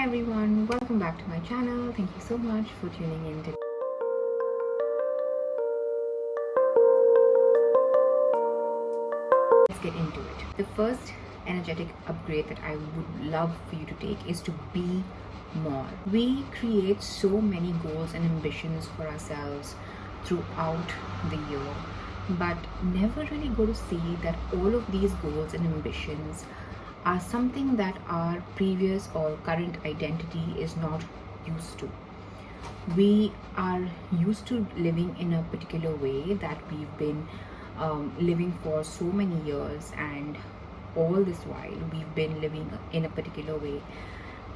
Hi everyone, welcome back to my channel. Thank you so much for tuning in today. Let's get into it. The first energetic upgrade that I would love for you to take is to be more. We create so many goals and ambitions for ourselves throughout the year, but never really go to see that all of these goals and ambitions are something that our previous or current identity is not used to. We are used to living in a particular way that we've been living for so many years, and all this while we've been living in a particular way,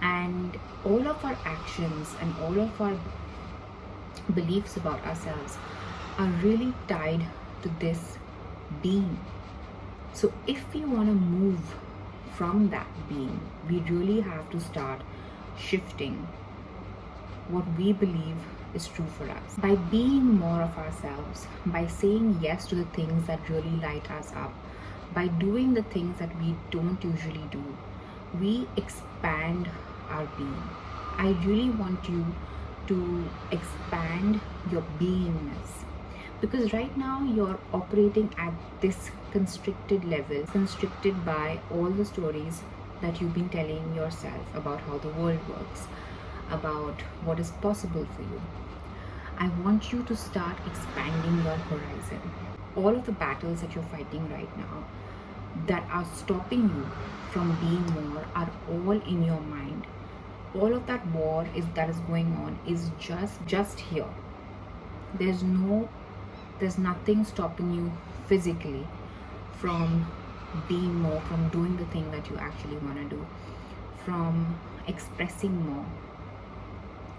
and all of our actions and all of our beliefs about ourselves are really tied to this being. So if we want to move from that being, we really have to start shifting what we believe is true for us. By being more of ourselves, by saying yes to the things that really light us up, by doing the things that we don't usually do, we expand our being. I really want you to expand your beingness, because right now you're operating at this constricted level, constricted by all the stories that you've been telling yourself about how the world works, about what is possible for you. I want you to start expanding your horizon. All of the battles that you're fighting right now that are stopping you from being more are all in your mind. All of that war that is going on is just here. There's nothing stopping you physically from being more, from doing the thing that you actually want to do, from expressing more,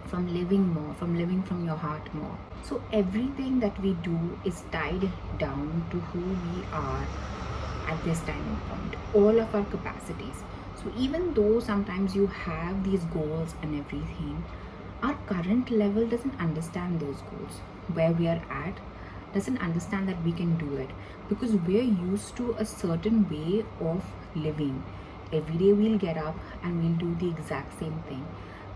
from living more, from living from your heart more. So everything that we do is tied down to who we are at this timing point, all of our capacities. So even though sometimes you have these goals and everything, our current level doesn't understand those goals. Where we are at doesn't understand that we can do it, because we're used to a certain way of living. Every day we'll get up and we'll do the exact same thing.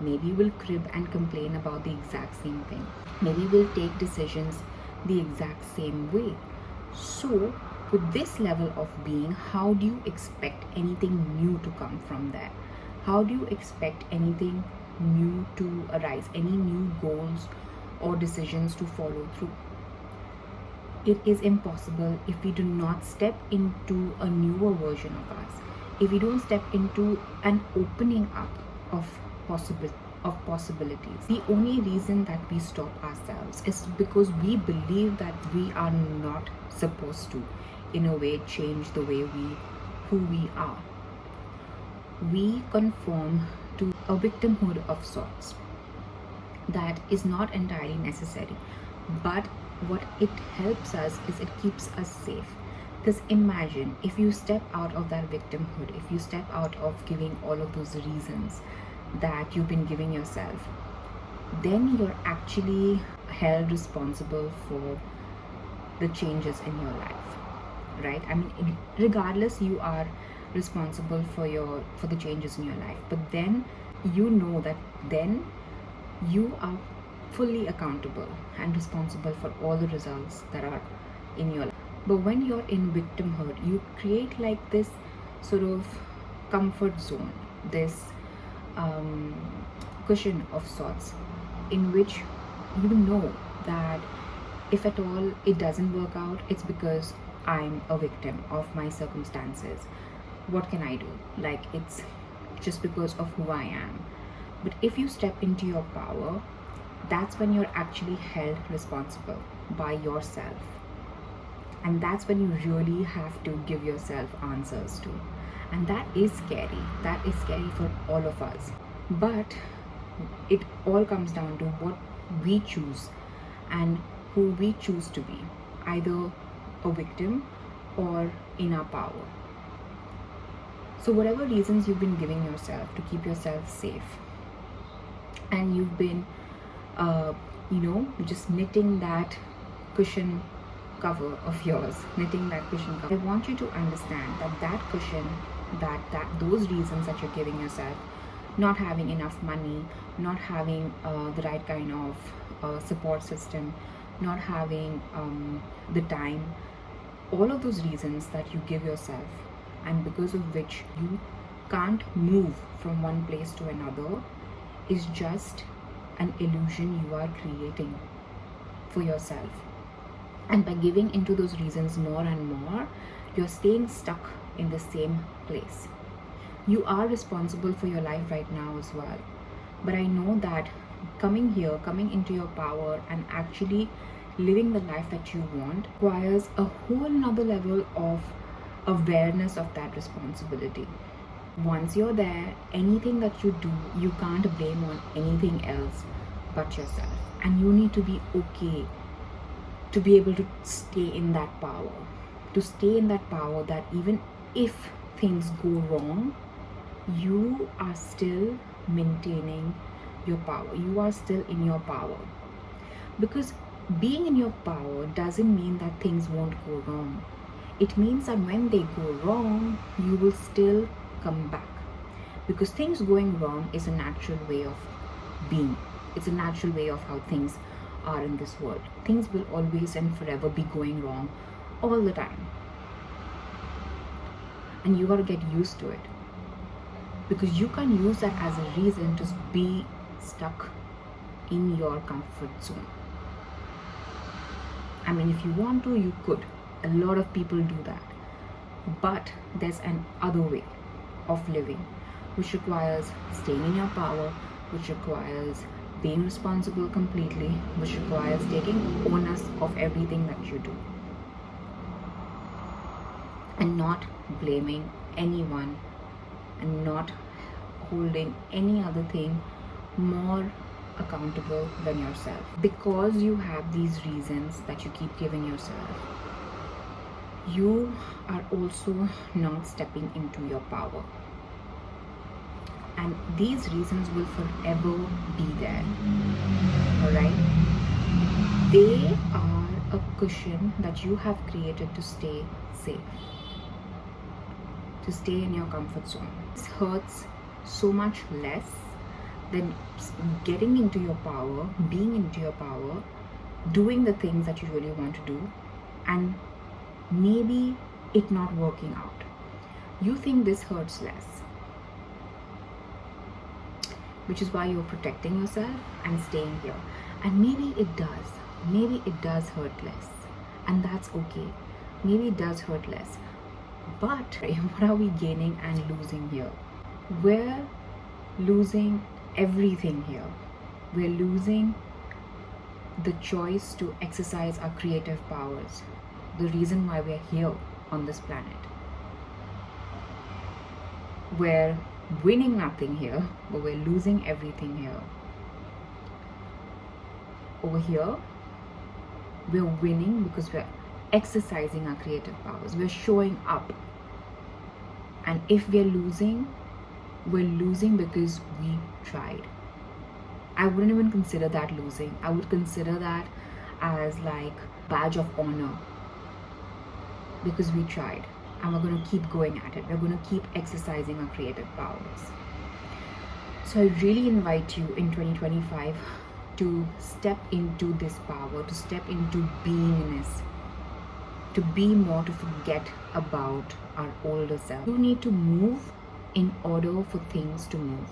Maybe we'll crib and complain about the exact same thing. Maybe we'll take decisions the exact same way. So with this level of being, how do you expect anything new to come from there? How do you expect anything new to arise, any new goals or decisions to follow through? It is impossible if we do not step into a newer version of us, if we don't step into an opening up of possibilities. The only reason that we stop ourselves is because we believe that we are not supposed to, in a way, change the way who we are. We conform to a victimhood of sorts that is not entirely necessary, but what it helps us is it keeps us safe. Because imagine if you step out of that victimhood, if you step out of giving all of those reasons that you've been giving yourself, then you're actually held responsible for the changes in your life, right? I mean, regardless, you are responsible for the changes in your life, but then you know that then you are fully accountable and responsible for all the results that are in your life. But when you're in victimhood, you create like this sort of comfort zone, this cushion of sorts, in which you know that if at all it doesn't work out, it's because I'm a victim of my circumstances. What can I do? Like, it's just because of who I am. But if you step into your power, that's when you're actually held responsible by yourself. And that's when you really have to give yourself answers to. And that is scary. That is scary for all of us. But it all comes down to what we choose and who we choose to be, either a victim or in our power. So whatever reasons you've been giving yourself to keep yourself safe, and you've been just knitting that cushion cover of yours, I want you to understand that cushion, that those reasons that you're giving yourself not having enough money, not having the right kind of support system, not having the time, all of those reasons that you give yourself, and because of which you can't move from one place to another, is just an illusion you are creating for yourself. And by giving into those reasons more and more, you're staying stuck in the same place. You are responsible for your life right now as well. But I know that coming here, coming into your power, and actually living the life that you want requires a whole nother level of awareness of that responsibility. Once you're there, anything that you do, you can't blame on anything else but yourself. And you need to be okay to be able to stay in that power. To stay in that power that even if things go wrong, you are still maintaining your power. You are still in your power. Because being in your power doesn't mean that things won't go wrong. It means that when they go wrong, you will still come back. Because things going wrong is a natural way of being. It's a natural way of how things are in this world. Things will always and forever be going wrong all the time. And you gotta get used to it. Because you can't use that as a reason to be stuck in your comfort zone. I mean, if you want to, you could. A lot of people do that. But there's an other way of living, which requires staying in your power, which requires being responsible completely, which requires taking onus of everything that you do. And not blaming anyone, and not holding any other thing more accountable than yourself. Because you have these reasons that you keep giving yourself, you are also not stepping into your power. And these reasons will forever be there. Alright? They are a cushion that you have created to stay safe, to stay in your comfort zone. This hurts so much less than getting into your power, being into your power, doing the things that you really want to do, and maybe it not working out. You think this hurts less, which is why you're protecting yourself and staying here. And maybe it does hurt less, and that's okay. Maybe it does hurt less, but what are we gaining and losing here? We're losing everything here. We're losing the choice to exercise our creative powers, the reason why we're here on this planet. We're winning nothing here, but we're losing everything here. Over here, we're winning because we're exercising our creative powers. We're showing up. And if we're losing because we tried. I wouldn't even consider that losing. I would consider that as like badge of honor, because we tried, and we're going to keep going at it. We're going to keep exercising our creative powers. So I really invite you in 2025 to step into this power, to step into beingness, to be more, to forget about our older self. You need to move in order for things to move.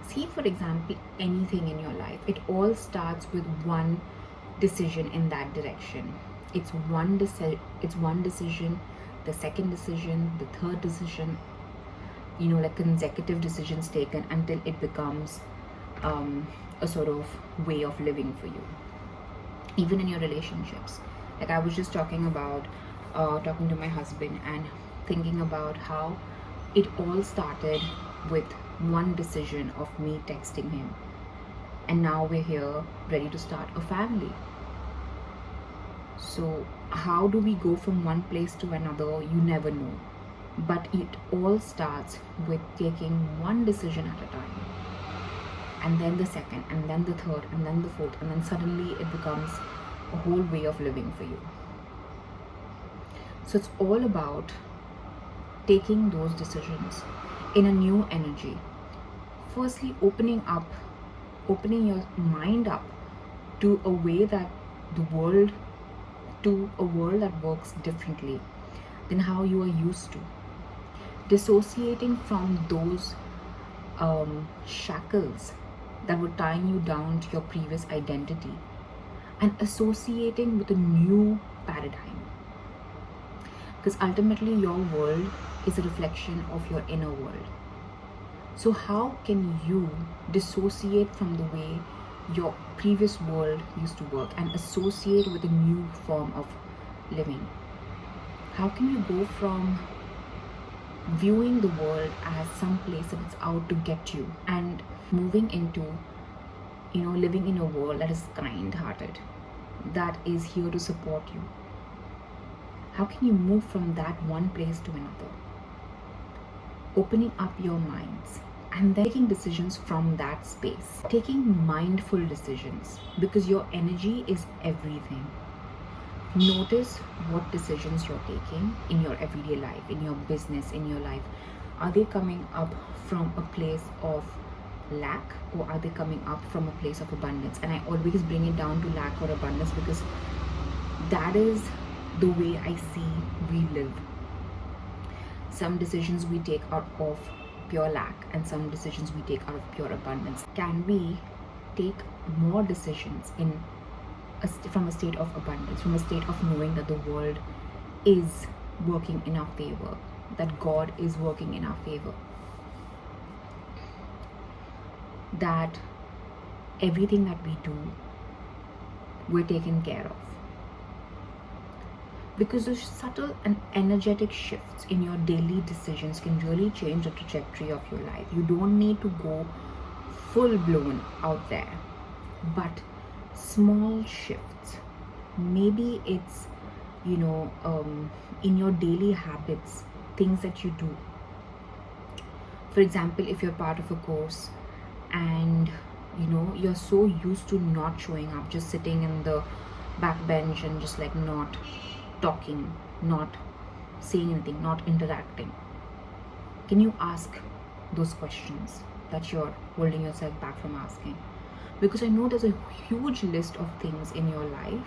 See, for example, anything in your life, it all starts with one decision in that direction. It's one decision, the second decision, the third decision, like consecutive decisions taken until it becomes a sort of way of living for you. Even in your relationships. Like I was just talking to my husband and thinking about how it all started with one decision of me texting him. And now we're here ready to start a family. So how do we go from one place to another? You never know. But it all starts with taking one decision at a time. And then the second, and then the third, and then the fourth, and then suddenly it becomes a whole way of living for you. So it's all about taking those decisions in a new energy. firstly opening your mind up to a way that the world, to a world that works differently than how you are used to. Dissociating from those shackles that were tying you down to your previous identity and associating with a new paradigm. Because ultimately, your world is a reflection of your inner world. So, how can you dissociate from the way your previous world used to work and associate with a new form of living? How can you go from viewing the world as some place that it's out to get you and moving into, living in a world that is kind-hearted, that is here to support you? How can you move from that one place to another? Opening up your minds and then taking decisions from that space. Taking mindful decisions, because your energy is everything. Notice what decisions you're taking in your everyday life, in your business, in your life. Are they coming up from a place of lack, or are they coming up from a place of abundance? And I always bring it down to lack or abundance, because that is the way I see we live. Some decisions we take out of pure lack, and some decisions we take out of pure abundance. Can we take more decisions from a state of abundance, from a state of knowing that the world is working in our favor, that God is working in our favor, that everything that we do, we're taken care of? Because those subtle and energetic shifts in your daily decisions can really change the trajectory of your life. You don't need to go full blown out there, but small shifts. Maybe it's, in your daily habits, things that you do. For example, if you're part of a course and you're so used to not showing up, just sitting in the back bench and just like not talking, not saying anything, not interacting, can you ask those questions that you're holding yourself back from asking? Because I know there's a huge list of things in your life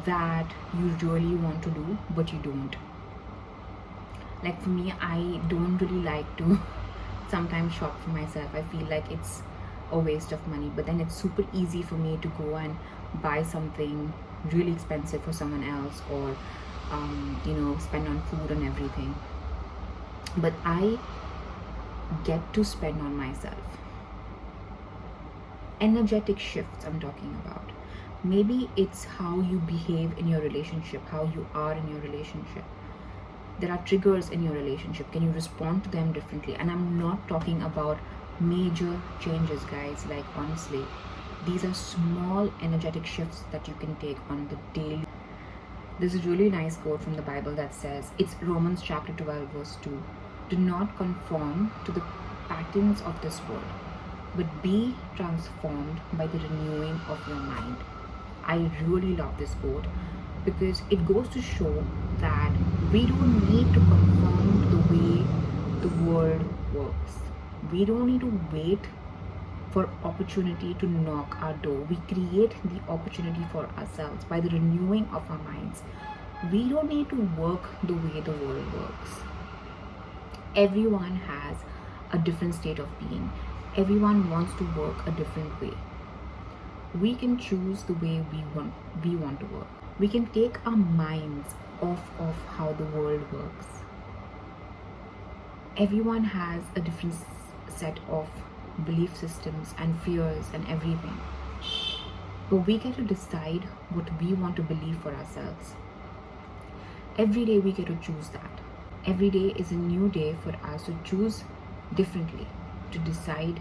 that you really want to do, but you don't. Like for me, I don't really like to sometimes shop for myself. I feel like it's a waste of money, but then it's super easy for me to go and buy something really expensive for someone else, or spend on food and everything. But I get to spend on myself. Energetic shifts I'm talking about. Maybe it's how you behave in your relationship, how you are in your relationship. There are triggers in your relationship. Can you respond to them differently? And I'm not talking about major changes, guys. Like honestly, these are small energetic shifts that you can take on the daily. There's a really nice quote from the Bible that says, it's Romans chapter 12 verse 2. Do not conform to the patterns of this world, but be transformed by the renewing of your mind. I really love this quote, because it goes to show that we don't need to conform to the way the world works. We don't need to wait for opportunity to knock our door. We create the opportunity for ourselves by the renewing of our minds. We don't need to work the way the world works. Everyone has a different state of being. Everyone wants to work a different way. We can choose the way we want to work. We can take our minds off of how the world works. Everyone has a different set of belief systems and fears and everything. But we get to decide what we want to believe for ourselves. Every day we get to choose that. Every day is a new day for us to choose differently, to decide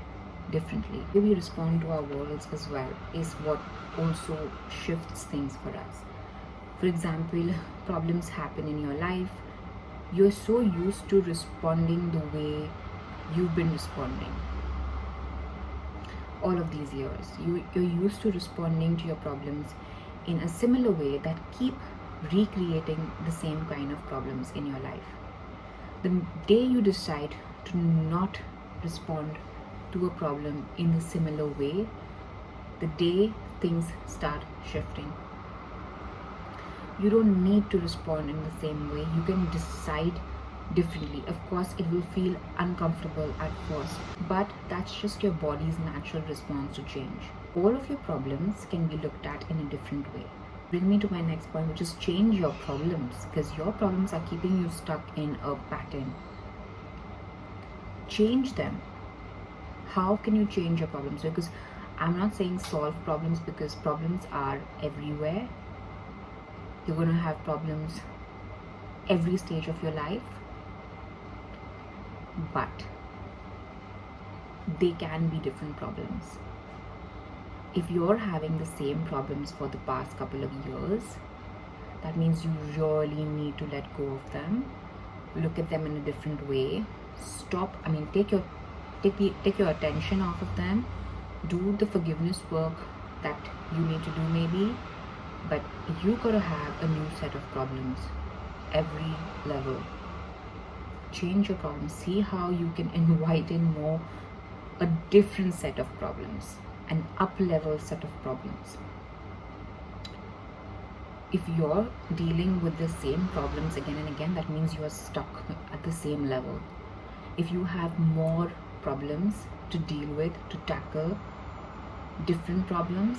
differently. The way we respond to our worlds as well is what also shifts things for us. For example, problems happen in your life. You're so used to responding the way you've been responding all of these years. You're used to responding to your problems in a similar way that keep recreating the same kind of problems in your life. The day you decide to not respond to a problem in a similar way, the day things start shifting. You don't need to respond in the same way. You can decide differently. Of course, it will feel uncomfortable at first, but that's just your body's natural response to change. All of your problems can be looked at in a different way. Bring me to my next point, which is change your problems, because your problems are keeping you stuck in a pattern. Change them. How can you change your problems? Because I'm not saying solve problems, because problems are everywhere. You're going to have problems every stage of your life, but they can be different problems. If you're having the same problems for the past couple of years, that means you really need to let go of them. Look at them in a different way. Take your attention off of them. Do the forgiveness work that you need to do maybe, but you gotta have a new set of problems every level. Change your problems. See how you can invite in a different set of problems, an up-level set of problems. If you're dealing with the same problems again and again, that means you are stuck at the same level. If you have more problems to deal with, to tackle, different problems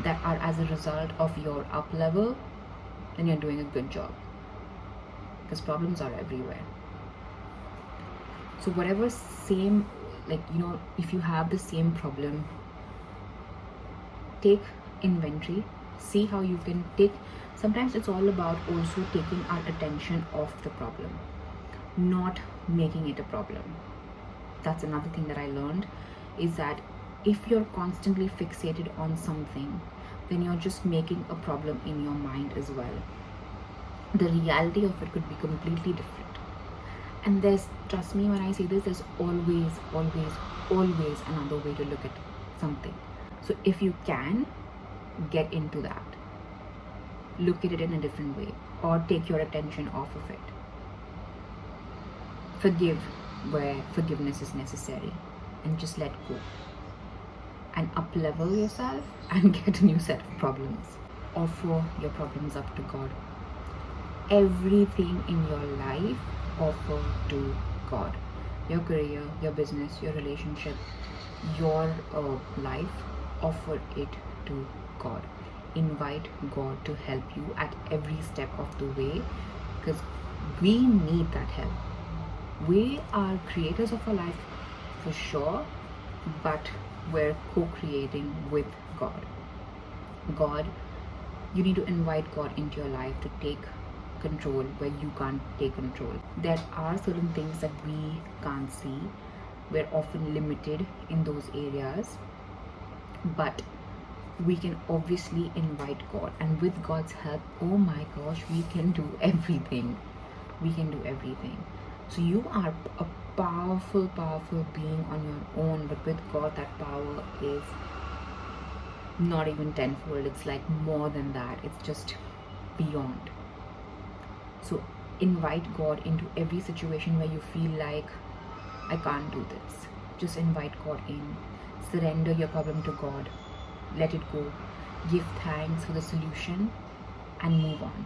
that are as a result of your up level, then you're doing a good job, because problems are everywhere. So whatever same, if you have the same problem, take inventory, see how you can sometimes it's all about also taking our attention off the problem, not making it a problem. That's another thing that I learned, is that if you're constantly fixated on something, then you're just making a problem in your mind as well. The reality of it could be completely different. And trust me when I say this, there's always another way to look at something. So if you can get into that, look at it in a different way, or take your attention off of it. Forgive where forgiveness is necessary, and just let go, and up level yourself and get a new set of problems. Offer your problems up to God. Everything in your life, offer to God. Your career, your business, your relationship, your life, offer it to God. Invite God to help you at every step of the way, because we need that help. We are creators of our life for sure, but we're co-creating with God. You need to invite God into your life to take control where you can't take control. There are certain things that we can't see. We're often limited in those areas, but we can obviously invite God, and with God's help, oh my gosh, we can do everything. So you are a powerful being on your own, but with God, that power is not even tenfold. It's like more than that. It's just beyond. So invite God into every situation where you feel like, I can't do this. Just invite God in. Surrender your problem to God. Let it go. Give thanks for the solution and move on.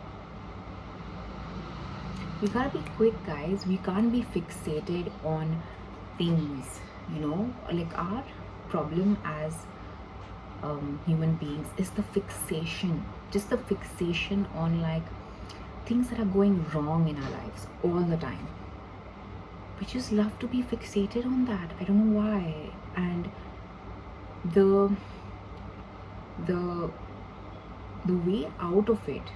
We gotta be quick, guys. We can't be fixated on things, like our problem as human beings is the fixation on like things that are going wrong in our lives all the time. We just love to be fixated on that. I don't know why. And the way out of it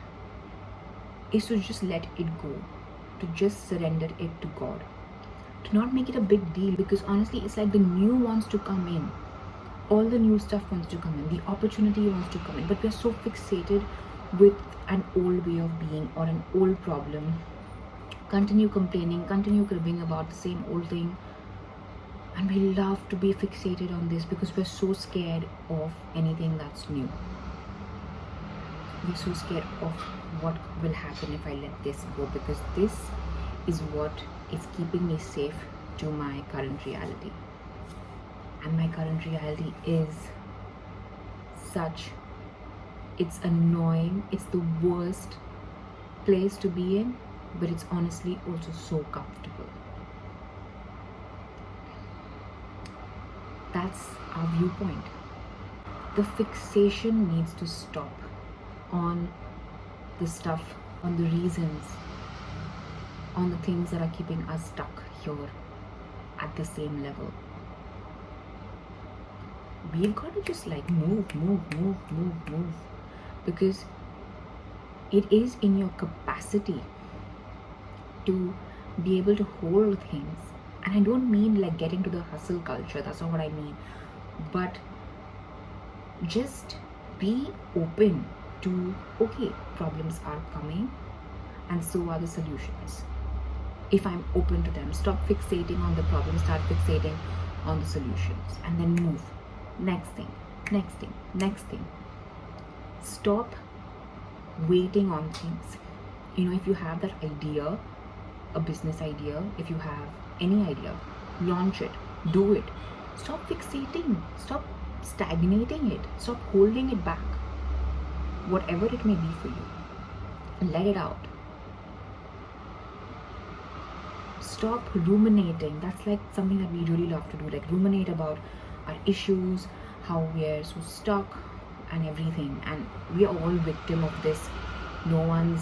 is to just let it go, to just surrender it to God, to not make it a big deal, because honestly it's like the new wants to come in, all the new stuff wants to come in, the opportunity wants to come in, but we're so fixated with an old way of being or an old problem. Continue complaining, continue cribbing about the same old thing, and we love to be fixated on this because we're so scared of anything that's new. We're so scared of what will happen if I let this go, because this is what is keeping me safe to my current reality. and my current reality is such. It's annoying, it's the worst place to be in, but it's honestly also so comfortable. That's our viewpoint. The fixation needs to stop on the stuff, on the reasons, on the things that are keeping us stuck here at the same level. We've got to just like move, because it is in your capacity to be able to hold things. And I don't mean like getting to the hustle culture, that's not what I mean, but just be open to, okay, problems are coming and so are the solutions. If I'm open to them, stop fixating on the problem, start fixating on the solutions, and then move. Next thing. Stop waiting on things. If you have that idea, a business idea, if you have any idea, launch it, do it. Stop fixating, stop stagnating it, stop holding it back. Whatever it may be for you, let it out. Stop ruminating. That's like something that we really love to do, like ruminate about our issues, how we're so stuck and everything, and we are all victim of this. No one's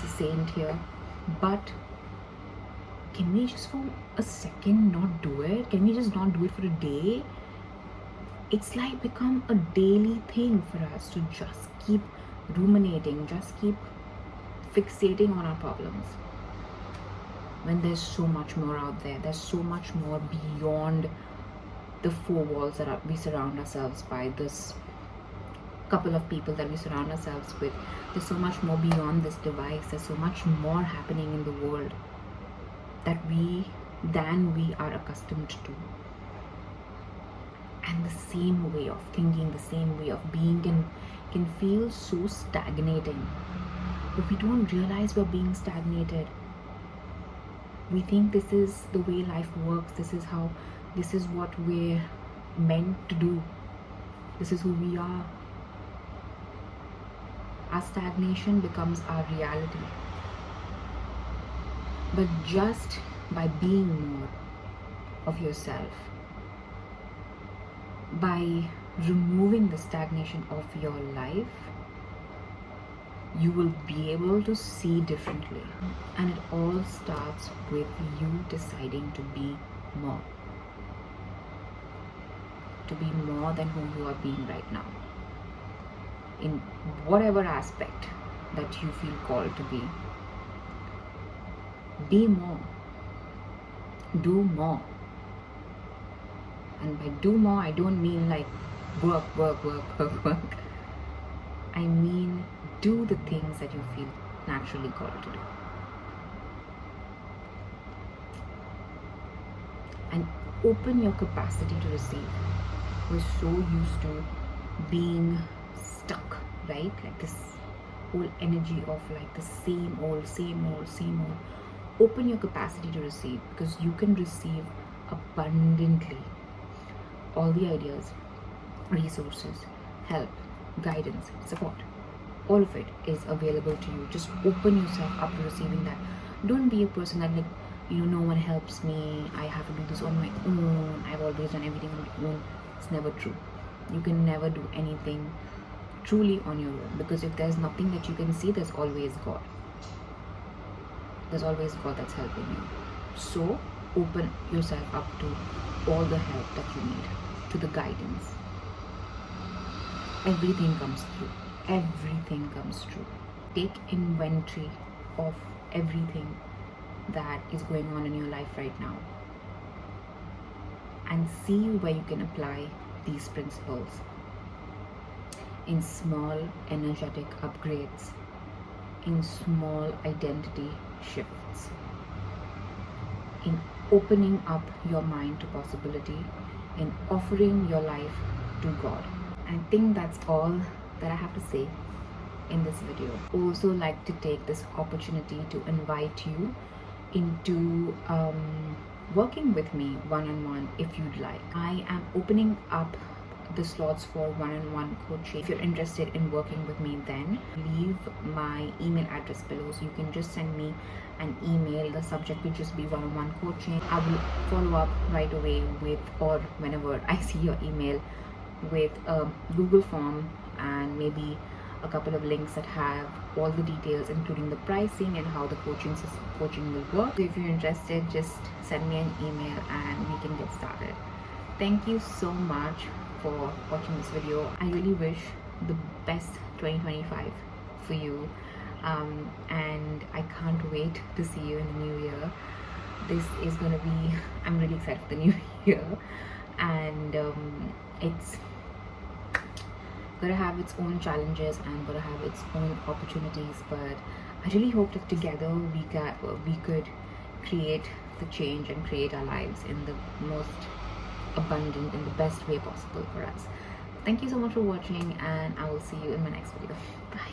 a saint here, but can we just for a second not do it? Can we just not do it for a day? It's like become a daily thing for us to just keep ruminating, just keep fixating on our problems, when there's so much more out there. There's so much more beyond the four walls that we surround ourselves by, this couple of people that we surround ourselves with. There's so much more beyond this device. There's so much more happening in the world than we are accustomed to. And the same way of thinking, the same way of being can feel so stagnating, but we don't realize we're being stagnated. We think this is the way life works, this is what we're meant to do, this is who we are. Our stagnation becomes our reality. But just by being more of yourself, by removing the stagnation of your life, you will be able to see differently. And it all starts with you deciding to be more. To be more than who you are being right now. In whatever aspect that you feel called to be. Be more. Do more. And by do more, I don't mean like work. I mean do the things that you feel naturally called to do. And open your capacity to receive. We're so used to being stuck, right? Like this whole energy of like the same old. Open your capacity to receive, because you can receive abundantly. All the ideas, resources, help, guidance, support, all of it is available to you. Just open yourself up to receiving that. Don't be a person that like, no one helps me, I have to do this on my own, I've always done everything on my own. It's never true. You can never do anything truly on your own, because if there's nothing that you can see, there's always God. There's always God that's helping you. So open yourself up to all the help that you need, to the guidance. Everything comes through. Take inventory of everything that is going on in your life right now, and see where you can apply these principles in small energetic upgrades, in small identity shifts, in opening up your mind to possibility, in offering your life to God. I think that's all that I have to say in this video. Also like to take this opportunity to invite you into working with me one-on-one if you'd like. I am opening up the slots for one-on-one coaching. If you're interested in working with me, then leave my email address below, so you can just send me an email. The subject will just be one-on-one coaching. I will follow up right away with, or whenever I see your email, with a Google form and maybe a couple of links that have all the details, including the pricing and how the coaching will work. So if you're interested, just send me an email and we can get started. Thank you so much for watching this video. I really wish the best 2025 for you, and I can't wait to see you in the new year. This is gonna be, I'm really excited for the new year, and it's gonna have its own challenges and gonna have its own opportunities, but I really hope that together we could create the change and create our lives in the most abundant and the best way possible for us. Thank you so much for watching, and I will see you in my next video. Bye.